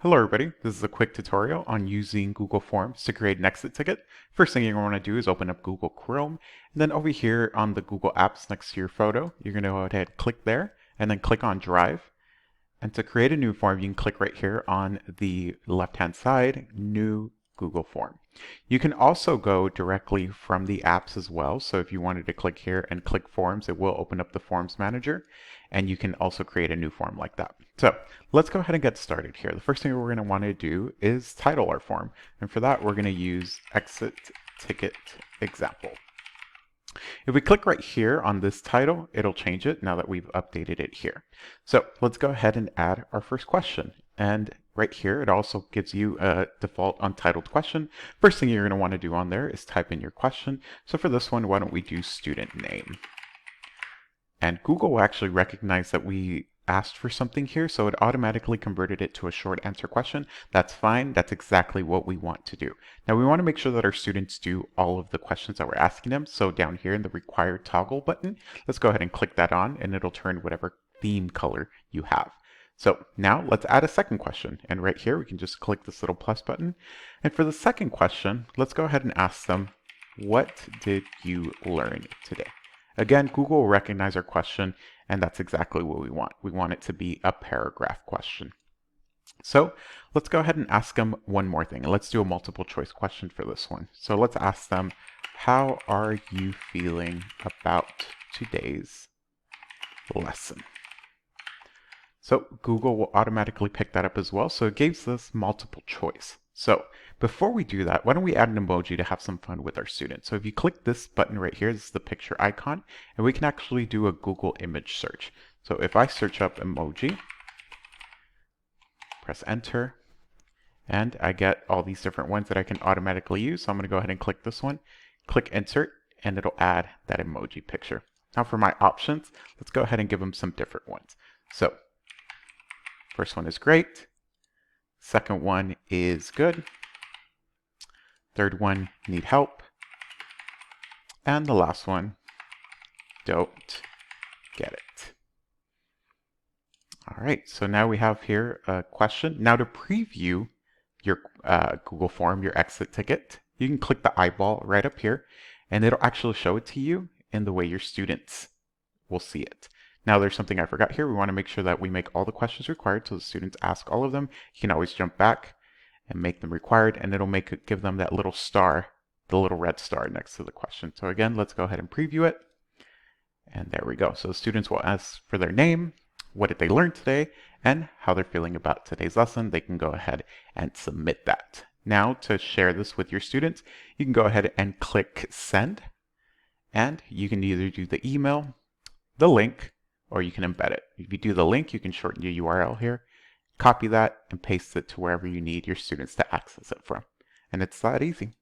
Hello everybody, this is a quick tutorial on using Google Forms to create an exit ticket. First thing you're going to want to do is open up Google Chrome, and then over here on the Google Apps next to your photo, you're going to go ahead and click there, and then click on Drive. And to create a new form, you can click right here on the left-hand side, New Google Form. You can also go directly from the apps as well. So if you wanted to click here and click Forms, it will open up the Forms Manager, and you can also create a new form like that. So let's go ahead and get started here. The first thing we're going to want to do is title our form. And for that, we're going to use Exit Ticket Example. If we click right here on this title, it'll change it now that we've updated it here. So let's go ahead and add our first question. And right here, it also gives you a default untitled question. First thing you're going to want to do on there is type in your question. So for this one, why don't we do student name? And Google will actually recognize that we asked for something here, so it automatically converted it to a short answer question. That's fine. That's exactly what we want to do. Now we want to make sure that our students do all of the questions that we're asking them. So down here in the required toggle button, let's go ahead and click that on, and it'll turn whatever theme color you have. So now let's add a second question. And right here, we can just click this little plus button. And for the second question, let's go ahead and ask them, what did you learn today? Again, Google will recognize our question, and that's exactly what we want. We want it to be a paragraph question. So let's go ahead and ask them one more thing. Let's do a multiple choice question for this one. So let's ask them, how are you feeling about today's lesson? So Google will automatically pick that up as well. So it gives us multiple choice. So before we do that, why don't we add an emoji to have some fun with our students? So if you click this button right here, this is the picture icon, and we can actually do a Google image search. So if I search up emoji, press enter, and I get all these different ones that I can automatically use. So I'm going to go ahead and click this one, click insert, and it'll add that emoji picture. Now for my options, let's go ahead and give them some different ones. So first one is great. Second one is good. Third one, need help. And the last one, don't get it. All right, so now we have here a question. Now to preview your Google form, your exit ticket, you can click the eyeball right up here, and it'll actually show it to you in the way your students will see it. Now there's something I forgot here. We want to make sure that we make all the questions required so the students ask all of them. You can always jump back and make them required, and it'll give them that little star, the little red star next to the question. So again, let's go ahead and preview it. And there we go. So the students will ask for their name, what did they learn today, and how they're feeling about today's lesson. They can go ahead and submit that. Now to share this with your students, you can go ahead and click send, and you can either do the email, the link, or you can embed it. If you do the link, you can shorten your URL here, copy that, and paste it to wherever you need your students to access it from. And it's that easy.